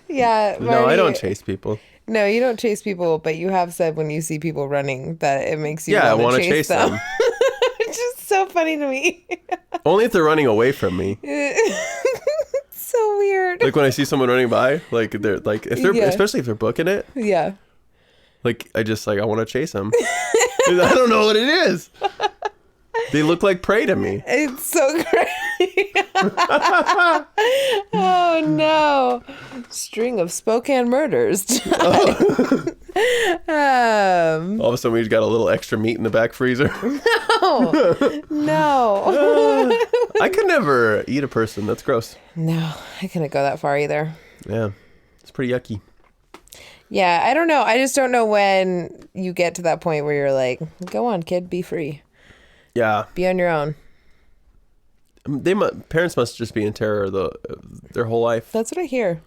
Yeah. No, I don't chase people. No, you don't chase people, but you have said when you see people running that it makes you I want want to chase them. them. It's just so funny to me. Only if they're running away from me. So weird. Like when I see someone running by, like they're like if they're Yeah. especially if they're booking it, Yeah. like I want to chase them. I don't know what it is. They look like prey to me. It's so crazy. Oh no. String of Spokane murders. All of a sudden we just got a little extra meat in the back freezer. No. I could never eat a person. That's gross. No, I couldn't go that far either. Yeah. It's pretty yucky. Yeah, I don't know. I just don't know when you get to that point where you're like, go on, kid, be free. Yeah. Be on your own. Parents must just be in terror their whole life. That's what I hear.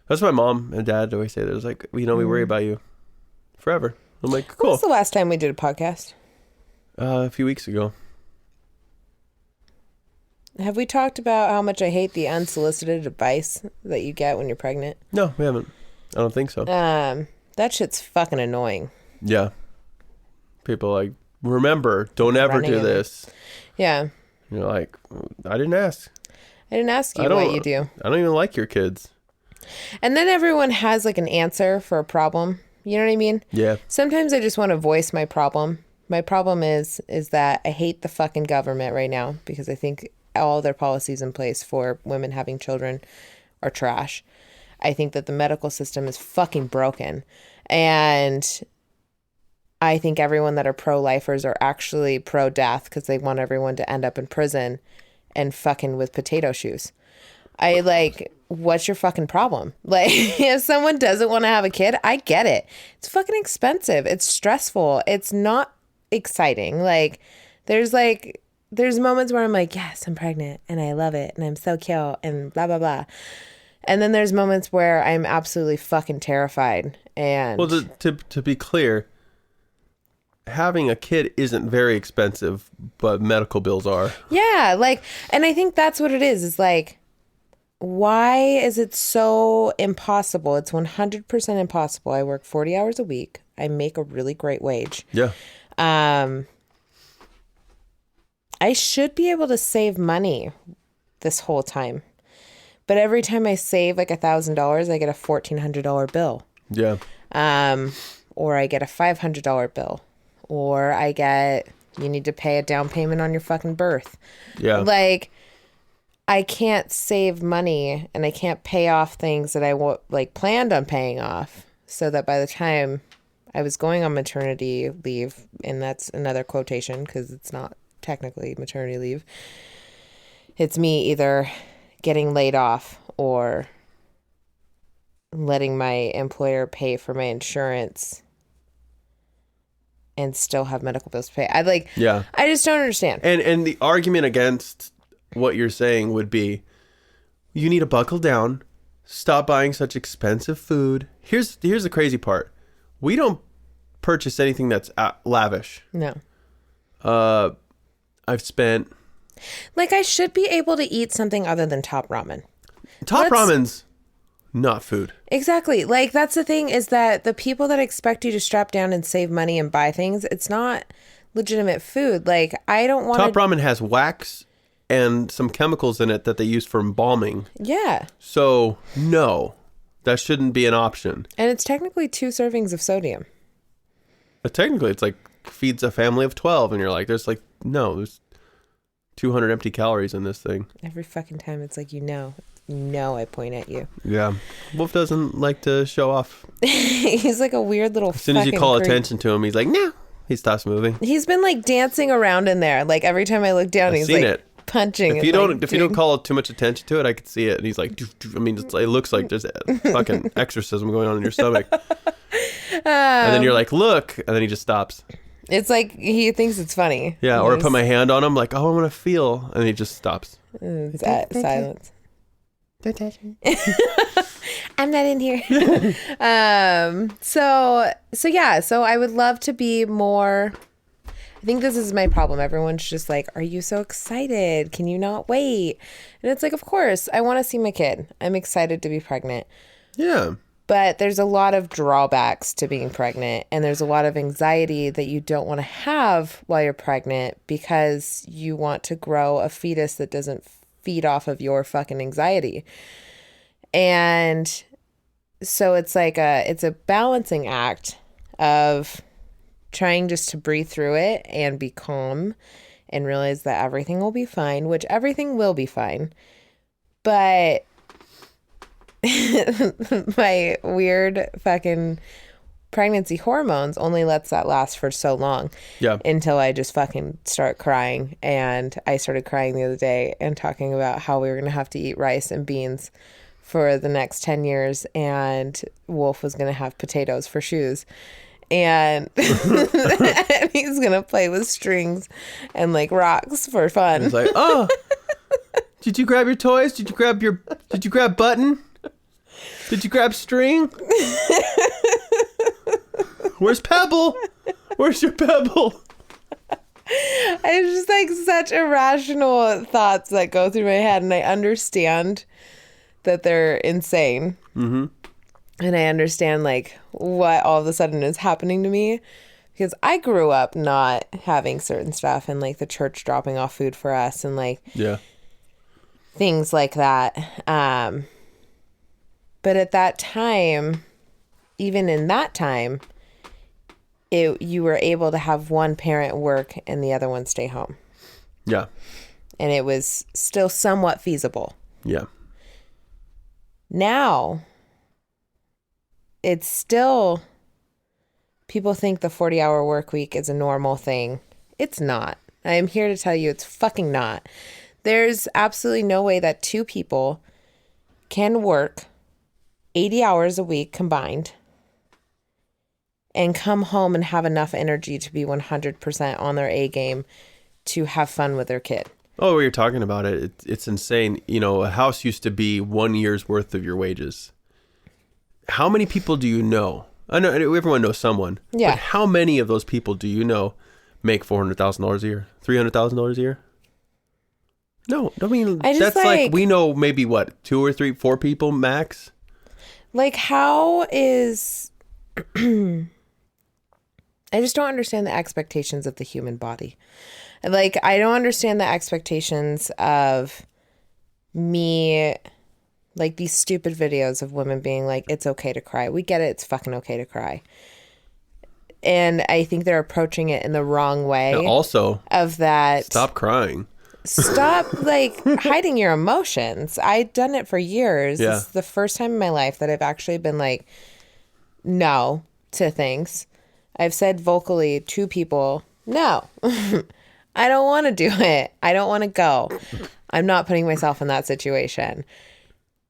That's what my mom and dad always say. There's like, we worry about you forever. I'm like, When cool. was the last time we did a podcast? A few weeks ago. Have we talked about how much I hate the unsolicited advice that you get when you're pregnant? No, we haven't. I don't think so. That shit's fucking annoying. Yeah. People like, remember, don't ever Running do in. this. Yeah. You're like, I didn't ask. I didn't ask you what you do. I don't even like your kids. And then everyone has like an answer for a problem. You know what I mean? Yeah. Sometimes I just want to voice my problem. My problem is that I hate the fucking government right now because I think all their policies in place for women having children are trash. I think that the medical system is fucking broken. And I think everyone that are pro-lifers are actually pro-death because they want everyone to end up in prison and fucking with potato shoes. What's your fucking problem? Like, if someone doesn't want to have a kid, I get it. It's fucking expensive. It's stressful. It's not exciting. Like, there's moments where I'm like, yes, I'm pregnant and I love it and I'm so cute and blah, blah, blah. And then there's moments where I'm absolutely fucking terrified. And well, to be clear, having a kid isn't very expensive, but medical bills are. yeah, and I think that's what it is like, why is it so impossible? It's 100% impossible. I work 40 hours a week. I make a really great wage. Yeah. I should be able to save money this whole time. But every time I save like $1,000, I get a $1,400 bill. Yeah. Or I get a $500 bill. Or I get, you need to pay a down payment on your fucking birth. Yeah. Like, I can't save money and I can't pay off things that I planned on paying off. So that by the time I was going on maternity leave, and that's another quotation because it's not technically maternity leave, it's me either getting laid off or letting my employer pay for my insurance and still have medical bills to pay. I just don't understand. And the argument against what you're saying would be, you need to buckle down, stop buying such expensive food. Here's the crazy part. We don't purchase anything that's lavish. No. I've spent... I should be able to eat something other than Top Ramen. Ramen's not food. Exactly. That's the thing, is that the people that expect you to strap down and save money and buy things, it's not legitimate food. I don't want Top Ramen has wax and some chemicals in it that they use for embalming. Yeah. So, no, that shouldn't be an option. And it's technically 2 servings of sodium. But technically, it's feeds a family of 12, and you're like, there's 200 empty calories in this thing. Every fucking time it's like, I point at you. Yeah. Wolf doesn't like to show off. He's like a weird little As soon as you call attention to him, he's like, no. He stops moving. He's been dancing around in there. Every time I look down, I've he's seen it. Punching. If you don't call too much attention to it, I could see it. And he's like, doof, doof. I mean, it looks like there's a fucking exorcism going on in your stomach. And then you're like, look. And then he just stops. It's like he thinks it's funny. Yeah, or I put my hand on him, like, oh, I want to feel. And he just stops. Silence. Don't touch me. I'm not in here. So I would love to be more. I think this is my problem. Everyone's just like, are you so excited? Can you not wait? And it's like, of course, I want to see my kid. I'm excited to be pregnant. Yeah. But there's a lot of drawbacks to being pregnant, and there's a lot of anxiety that you don't want to have while you're pregnant because you want to grow a fetus that doesn't feed off of your fucking anxiety. And so it's like it's a balancing act of trying just to breathe through it and be calm and realize that everything will be fine, which everything will be fine. But my weird fucking pregnancy hormones only lets that last for so long. Yeah. Until I just fucking start crying. And I started crying the other day and talking about how we were going to have to eat rice and beans for the next 10 years. And Wolf was going to have potatoes for shoes. And, and he's going to play with strings and like rocks for fun. It's like, oh, did you grab your toys? Did you grab button? Did you grab string? Where's Pebble? Where's your Pebble? It's just like such irrational thoughts that go through my head, and I understand that they're insane. Mm-hmm. And I understand like what all of a sudden is happening to me, because I grew up not having certain stuff, and like the church dropping off food for us and like things like that. But at that time, even in that time, you were able to have one parent work and the other one stay home. Yeah. And it was still somewhat feasible. Yeah. Now, it's still, people think the 40-hour work week is a normal thing. It's not. I am here to tell you it's fucking not. There's absolutely no way that two people can work 80 hours a week combined and come home and have enough energy to be 100% on their A game to have fun with their kid. Oh, we were talking about it. It's insane. You know, a house used to be 1 year's worth of your wages. How many people do you know? I know everyone knows someone. Yeah. But how many of those people do you know make $400,000 a year? $300,000 a year? No, I mean, that's like we know maybe what, 2 or 3, 4 people max. Like, how is I just don't understand the expectations of the human body. Like, I don't understand the expectations of me, like these stupid videos of women being like, it's okay to cry. We get it. It's fucking okay to cry. And I think they're approaching it in the wrong way. And also, of that. Stop crying. Stop like hiding your emotions. I've done it for years. Yeah. This is the first time in my life that I've actually been like, no to things. I've said vocally to people, no, I don't want to do it. I don't want to go. I'm not putting myself in that situation.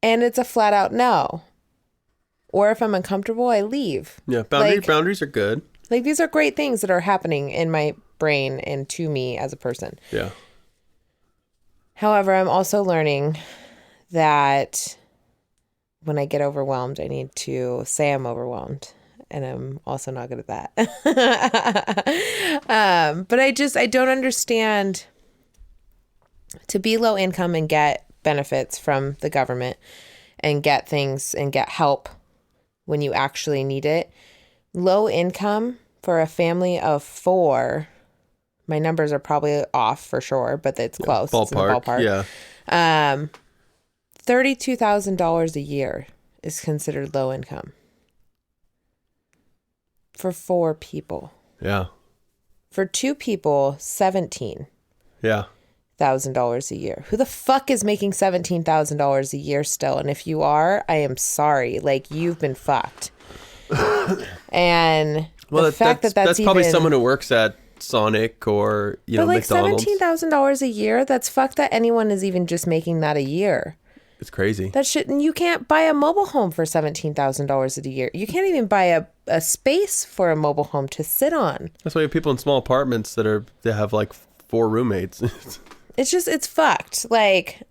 And it's a flat out no. Or if I'm uncomfortable, I leave. Yeah, boundaries are good. Like, these are great things that are happening in my brain and to me as a person. Yeah. However, I'm also learning that when I get overwhelmed, I need to say I'm overwhelmed. And I'm also not good at that. But I don't understand, to be low income and get benefits from the government and get things and get help when you actually need it. Low income for a family of 4, my numbers are probably off for sure, but it's close. Ballpark, it's in the ballpark. Yeah. $32,000 a year is considered low income for 4 people. Yeah. For 2 people, $17,000 Yeah. a year. Who the fuck is making $17,000 a year still? And if you are, I am sorry. Like, you've been fucked. And the fact that's probably even, someone who works at Sonic or but like McDonald's. $17,000 a year, that's fucked that anyone is even just making that a year. It's crazy. That shit, and you can't buy a mobile home for $17,000 a year. You can't even buy a space for a mobile home to sit on. That's why you have people in small apartments that have like 4 roommates. It's fucked. Like,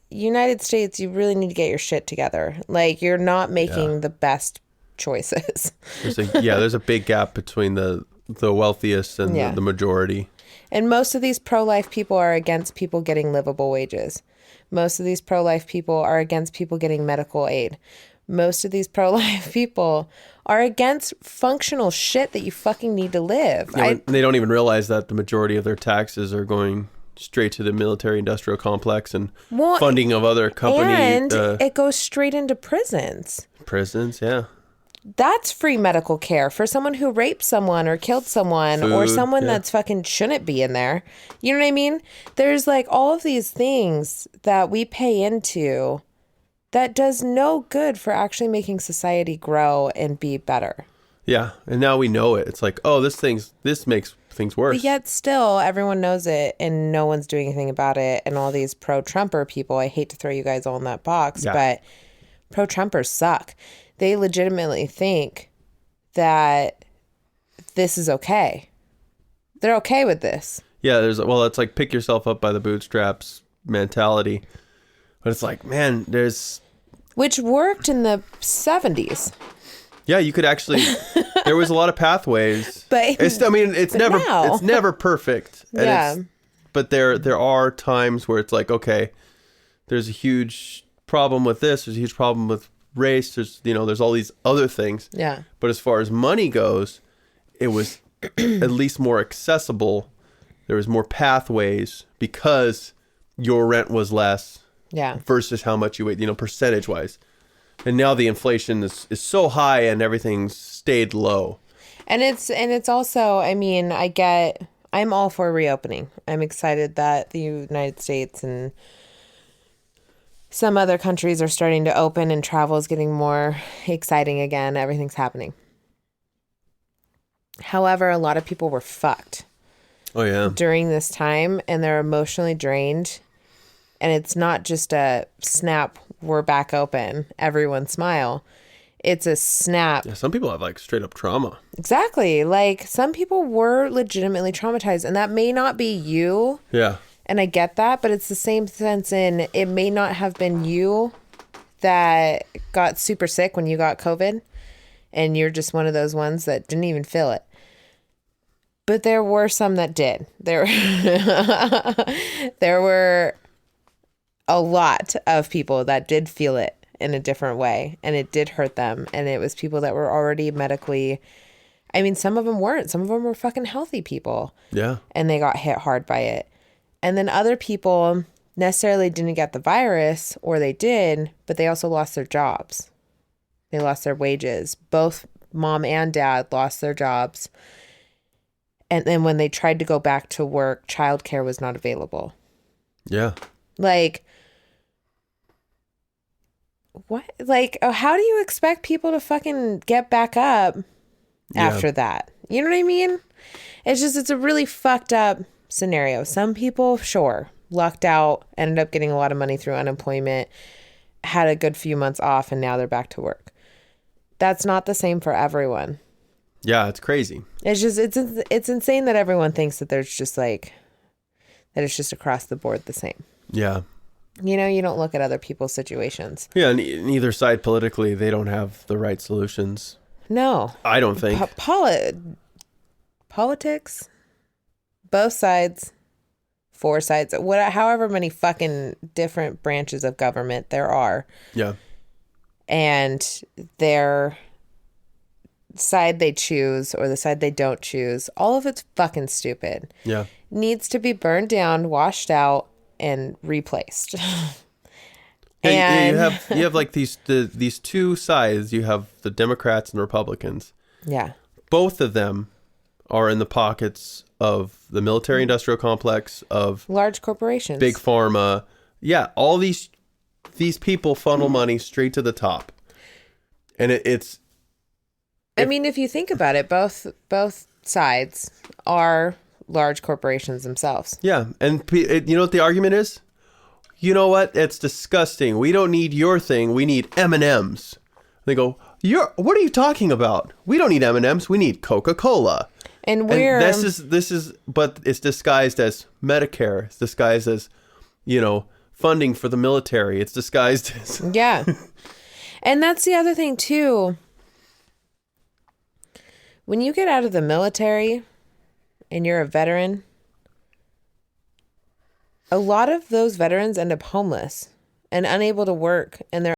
United States, you really need to get your shit together. Like, you're not making the best choices. There's a big gap between the wealthiest and the majority. And most of these pro-life people are against people getting livable wages. Most of these pro-life people are against people getting medical aid. Most of these pro-life people are against functional shit that you fucking need to live. They don't even realize that the majority of their taxes are going straight to the military industrial complex and funding of other companies. And it goes straight into prisons. Prisons, yeah. That's free medical care for someone who raped someone or killed someone or someone that's fucking shouldn't be in there. You know what I mean? There's like all of these things that we pay into that does no good for actually making society grow and be better. Yeah. And now we know it. It's like, oh, this makes things worse. But yet still everyone knows it and no one's doing anything about it. And all these pro-Trumper people, I hate to throw you guys all in that box, but pro-Trumpers suck. They legitimately think that this is okay. They're okay with this. Yeah, it's like pick yourself up by the bootstraps mentality. But it's like, man, which worked in the 70s. Yeah, you could actually there was a lot of pathways. But it's never perfect. And but there are times where it's like, okay, there's a huge problem with this, there's a huge problem with race, there's all these other things. Yeah. But as far as money goes, it was at least more accessible. There was more pathways because your rent was less. Yeah. Versus how much you weigh, percentage wise. And now the inflation is so high and everything's stayed low. And it's also, I mean, I'm all for reopening. I'm excited that the United States and some other countries are starting to open and travel is getting more exciting again. Everything's happening. However, a lot of people were fucked. Oh, yeah. During this time, and they're emotionally drained. And it's not just a snap, we're back open, everyone smile. It's a snap. Yeah, some people have like straight up trauma. Exactly. Like some people were legitimately traumatized, and that may not be you. Yeah. And I get that, but it's the same sense in it may not have been you that got super sick when you got COVID, and you're just one of those ones that didn't even feel it. But there were some that did. There were a lot of people that did feel it in a different way, and it did hurt them. And it was people that were already medically, I mean, some of them weren't. Some of them were fucking healthy people. Yeah. And they got hit hard by it. And then other people necessarily didn't get the virus, or they did, but they also lost their jobs. They lost their wages. Both mom and dad lost their jobs. And then when they tried to go back to work, childcare was not available. Yeah. Like, what? Like, how do you expect people to fucking get back up after that? You know what I mean? It's a really fucked up scenario. Some people, sure, lucked out, ended up getting a lot of money through unemployment, had a good few months off, and now they're back to work. That's not the same for everyone. Yeah, it's crazy. It's insane that everyone thinks that there's just like, that it's just across the board the same. Yeah. You don't look at other people's situations. Yeah, and neither side politically, they don't have the right solutions. No. I don't think. Politics, both sides, four sides, however many fucking different branches of government there are. Yeah. And their side they choose or the side they don't choose, all of it's fucking stupid. Yeah. Needs to be burned down, washed out, and replaced. And you have like these two sides. You have the Democrats and the Republicans. Yeah. Both of them are in the pockets of the military industrial complex, of large corporations, big pharma. Yeah, all these people funnel money straight to the top. And I mean, if you think about it, both sides are large corporations themselves. Yeah. And you know what the argument is? You know what? It's disgusting. We don't need your thing. We need M&Ms. They go, what are you talking about? We don't need M&Ms. We need Coca-Cola. And this is, but it's disguised as Medicare. It's disguised as, funding for the military. It's disguised as. Yeah. And that's the other thing too. When you get out of the military and you're a veteran, a lot of those veterans end up homeless and unable to work, and they're